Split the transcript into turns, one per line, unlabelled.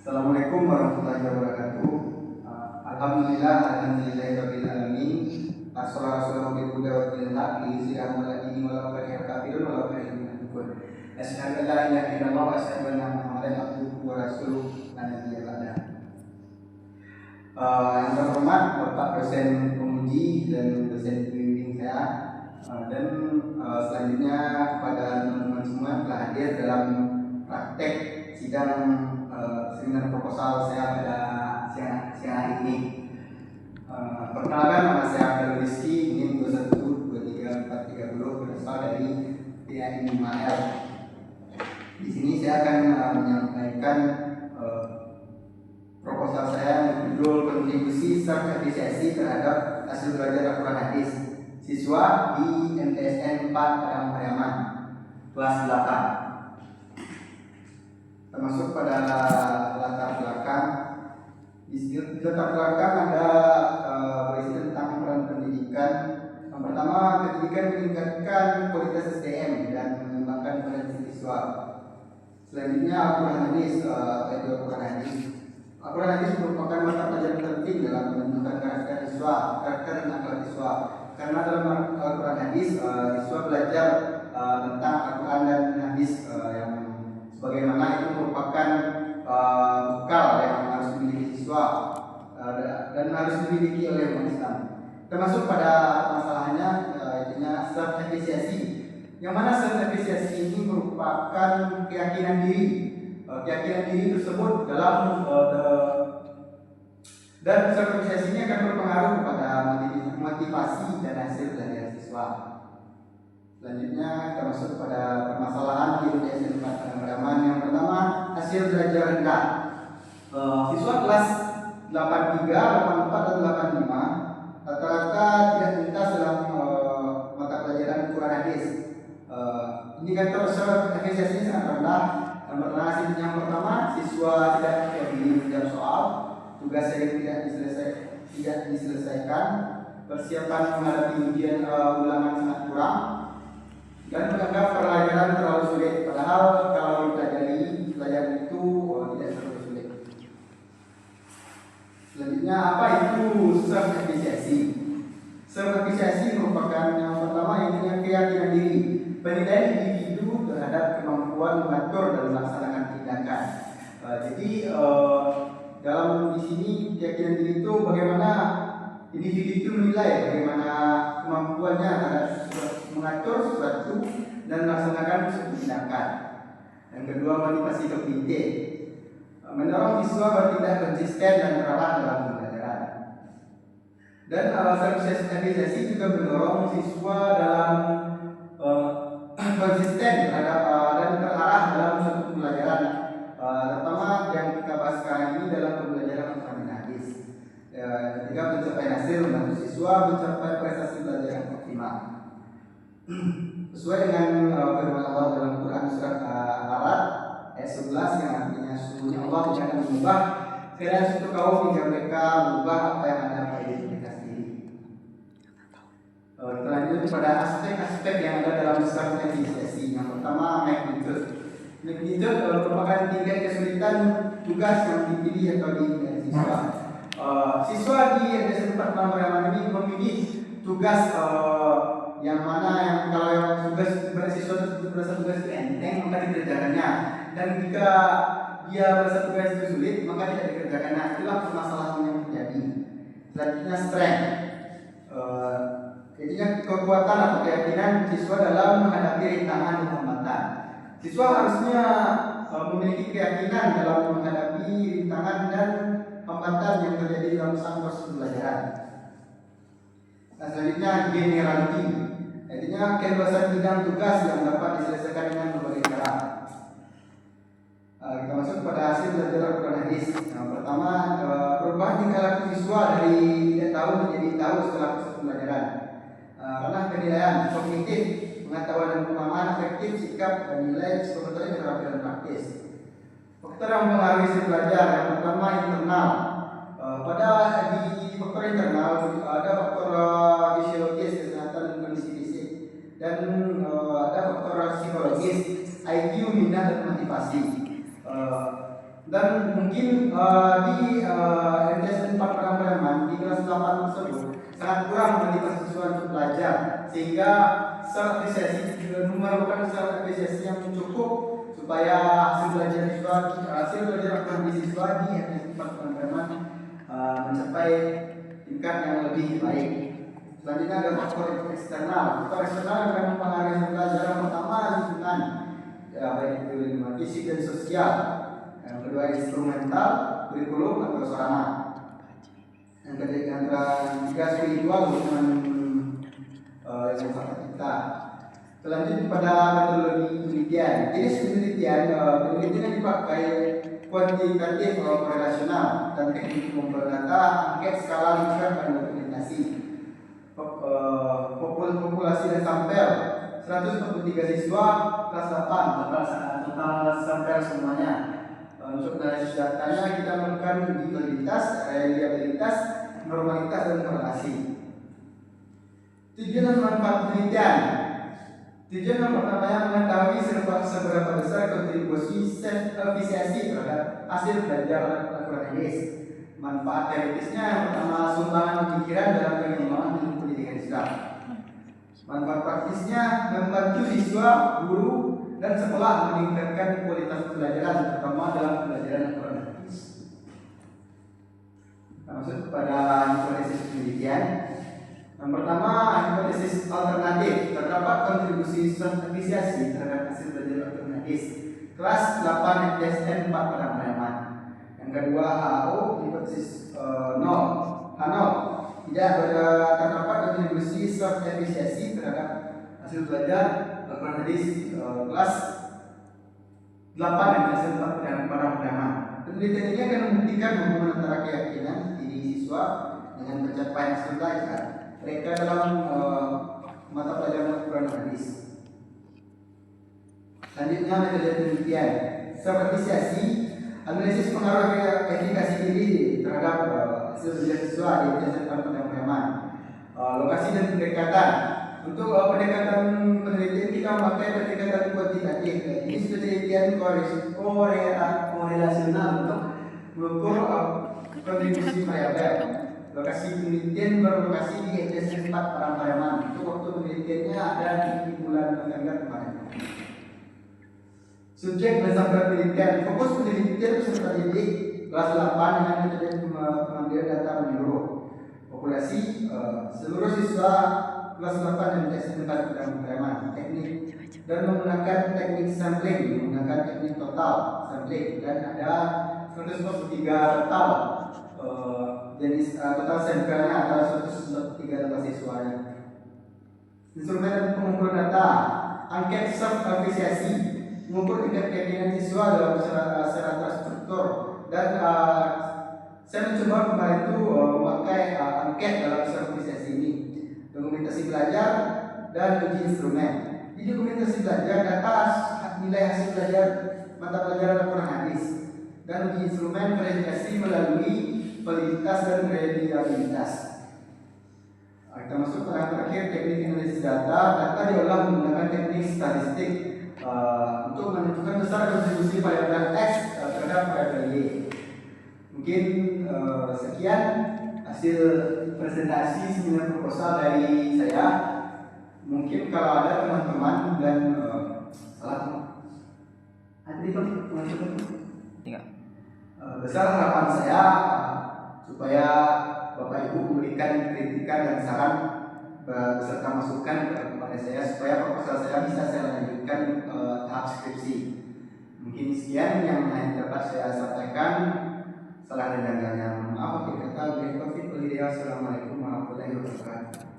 Assalamualaikum warahmatullahi wabarakatuh. Alhamdulillahirabbil alamin. Assalatu wassalamu ala rasulillah walau kana kafirun walau kana munafiqun. Asyhadu an la ilaha illallah wa asyhadu anna Muhammadan abduhu wa rasuluh la nabiyya ba'da. Yang terhormat Bapak dosen penguji dan dosen pembimbing saya, dan selanjutnya kepada teman-teman semua yang telah hadir dalam praktek sidang seminar proposal saya pada siang hari ini. Perkenalkan, nama saya Abdul Rizky, NIM 212340, berasal dari TAI 5L. Di sini saya akan menyampaikan proposal saya yang berjudul kontribusi serta apresiasi terhadap hasil belajar Al-Quran Hadis siswa di MTSN 4 Pariaman kelas 8. Termasuk pada latar belakang. Di latar belakang ada berisi tentang peran pendidikan. Yang pertama, pendidikan meningkatkan kualitas SDM dan mengembangkan potensi siswa. Selanjutnya, Al-Quran Hadis, yaitu Al-Quran Hadis. Al-Quran Hadis merupakan mata pelajaran penting dalam menentukan karakter dan akhlak siswa. Karena dalam Al-Quran Hadis, siswa belajar tentang Al-Quran dan Hadis yang sebagaimana itu merupakan bekal yang harus dimiliki siswa dan harus dimiliki oleh umat Islam. Termasuk pada masalahnya intinya self apresiasi, yang mana self apresiasi ini merupakan keyakinan diri tersebut dalam dan self apresiasi ini akan berpengaruh kepada motivasi dan hasil belajar siswa. Selanjutnya kita masuk pada permasalahan di MTSN 4 Pariaman. Yang pertama, hasil belajar rendah. Siswa kelas 83, 84 dan 85 rata-rata tidak tuntas dalam mata pelajaran Quran Hadis. Indikator self apresiasi sangat rendah. Yang pertama, siswa tidak peduli menjawab soal, tugas yang tidak diselesaikan, persiapan menghadapi ujian ulangan sangat kurang, dan menganggap pelajaran terlalu sulit. Padahal kalau dipelajari, pelajaran itu tidak terlalu sulit. Selanjutnya, apa itu self apresiasi? Self apresiasi merupakan yang pertama intinya keyakinan diri, penilaian individu terhadap kemampuan mengatur dan melaksanakan tindakan. Jadi dalam di sini keyakinan diri itu bagaimana individu itu menilai bagaimana kemampuannya terhadap mengatur sesuatu dan melaksanakan suatu tindakan. Yang kedua, motivasi kognitif, mendorong siswa bertindak konsisten dan terarah dalam pembelajaran. Dan self apresiasi juga mendorong siswa dalam konsisten terhadap dan terarah dalam suatu pembelajaran, terutama yang kita bahas sekarang ini dalam pembelajaran Al-Quran Hadis. Ketiga, pencapaian hasil membantu siswa mencapai prestasi belajar yang optimal. Sesuai dengan firman Allah dalam Quran surat Al-Araf ayat 11 yang artinya sesungguhnya Allah tidak akan mengubah keadaan suatu kaum hingga mereka mengubah apa yang ada pada diri mereka sendiri. Lanjut pada aspek-aspek yang ada dalam self apresiasi. Yang pertama, magnitude merupakan tingkat kesulitan tugas yang dipilih atau diingat siswa. Siswa di MTSN 4 Pariaman ini memilih tugas yang mana yang kalau yang tugas siswa tersebut merasa tugas itu enteng maka dikerjakannya, dan jika dia merasa tugas itu sulit maka tidak dikerjakannya. Itulah permasalahan yang terjadi. Selanjutnya, strength, jadinya kekuatan atau keyakinan siswa dalam menghadapi rintangan dan hambatan. Siswa harusnya memiliki keyakinan dalam menghadapi rintangan dan hambatan yang terjadi dalam proses pembelajaran. Nah, selanjutnya, generality, artinya keluasan bidang tugas yang dapat diselesaikan dengan berbagai cara. Kita masuk pada hasil belajar Al-Quran Hadis. Yang pertama, perubahan tingkah laku siswa dari tidak tahu menjadi tahu setelah proses pembelajaran. Karena penilaian kognitif, pengetahuan dan pemahaman efektif, sikap dan nilai psikologi keterampilan praktis. Faktor yang mempengaruhi hasil belajar, yang pertama internal. Pada di faktor internal ada faktor fisiologis, kesehatan dan kondisi fisik, dan ada faktor psikologis, IQ, minat dan motivasi. Dan mungkin di MTS 4 Paraman di kelas 8 tersebut sangat kurang motivasi siswa untuk belajar, sehingga syarat apresiasi memerlukan syarat apresiasi yang cukup supaya hasil belajar di siswa di MTS 4 Paraman mencapai tingkat yang lebih baik. Selanjutnya ada faktor eksternal. Faktor eksternal akan mempengaruhi pelajaran. Pertama, lingkungan, ya, baik itu lingkungan fisik dan sosial. Yang kedua, instrumental, kurikulum atau sarana. Yang ketiga, spiritual, hubungan yang fakta kita. Selanjutnya pada metodologi penelitian. Jenis penelitian yang dipakai kuantitatif atau korelasional dan teknik pengumpul data, angket, skala, lingkar, dan dokumentasi. Populasi dan sampel 143 siswa kelas 8, total sampel semuanya. Untuk analisis datanya kita melakukan individualitas, reliabilitas, normalitas, dan korelasi. Tujuan dan manfaat penelitian. Tujuan yang pertama yang mengetahui seberapa besar kontribusi efisiensi terhadap hasil belajar Al-Quranis. Manfaat teoritisnya yang pertama, sumbangan pemikiran dalam pengembangan ilmu pendidikan Islam. Manfaat praktisnya membantu siswa, guru, dan sekolah meningkatkan kualitas pembelajaran, terutama dalam pembelajaran Al-Quranis. Masuk kepada hipotesis penelitian. Yang pertama, hipotesis alternatif. Terdapat kontribusi efisiensi terhadap hasil belajar Al-Quranis kelas 8 MTSN 4 pada Paraman. Yang kedua, HO, hipotesis 0. H0, tidak terdapat kontribusi efisiensi terhadap hasil belajar Al-Quranis kelas 8 MTSN 4 pada Paraman. Penelitian ini akan membuktikan hubungan antara keyakinan diri siswa dengan pencapaian hasil belajar mereka dalam mata pelajaran Al-Quranis. Selanjutnya, metode penelitian. Apresiasi, analisis pengaruh efikasi diri terhadap hasil belajar siswa di MTSN Paraman. Lokasi dan pendekatan. Untuk pendekatan penelitian kita memakai pendekatan kuantitatif. Ini penelitian korelasional untuk mengukur kontribusi variabel. Lokasi penelitian berlokasi di MTSN 4 Paraman. Untuk waktu penelitiannya ada di bulan November kemarin. Subjek dan sampel penelitian. Fokus penelitian peserta didik kelas 8 dengan metode pengambilan data menyeluruh. Populasi seluruh siswa kelas 8 MTSN 4 Paraman. Teknik dan menggunakan teknik sampling, menggunakan teknik total sampling, dan ada 143 total jenis total sampelnya ada 143 data siswanya. Instrumen pengumpulan data, angket efisiensi, mengukur tingkat keyakinan siswa dalam secara terstruktur, dan saya mencoba kemarin itu memakai angket dalam efisiensi ini, dokumentasi belajar dan uji instrumen. Di dokumentasi belajar data nilai hasil belajar mata pelajaran Al-Quranis, dan uji instrumen verifikasi melalui validitas dan reliabilitas. Kita masuk pada terakhir, teknik analisis data. Data diolah menggunakan teknik statistik untuk menentukan besar kontribusi variabel X terhadap variabel Y. Mungkin sekian hasil presentasi seminar proposal dari saya. Mungkin kalau ada teman-teman dan besar harapan saya supaya Bapak Ibu memberikan kritikan dan saran beserta masukan kepada saya supaya proposal saya bisa saya lanjutkan tahap skripsi. Mungkin sekian yang dapat saya sampaikan. Salah dan ganggalnya maaf. Kita Assalamualaikum warahmatullahi wabarakatuh.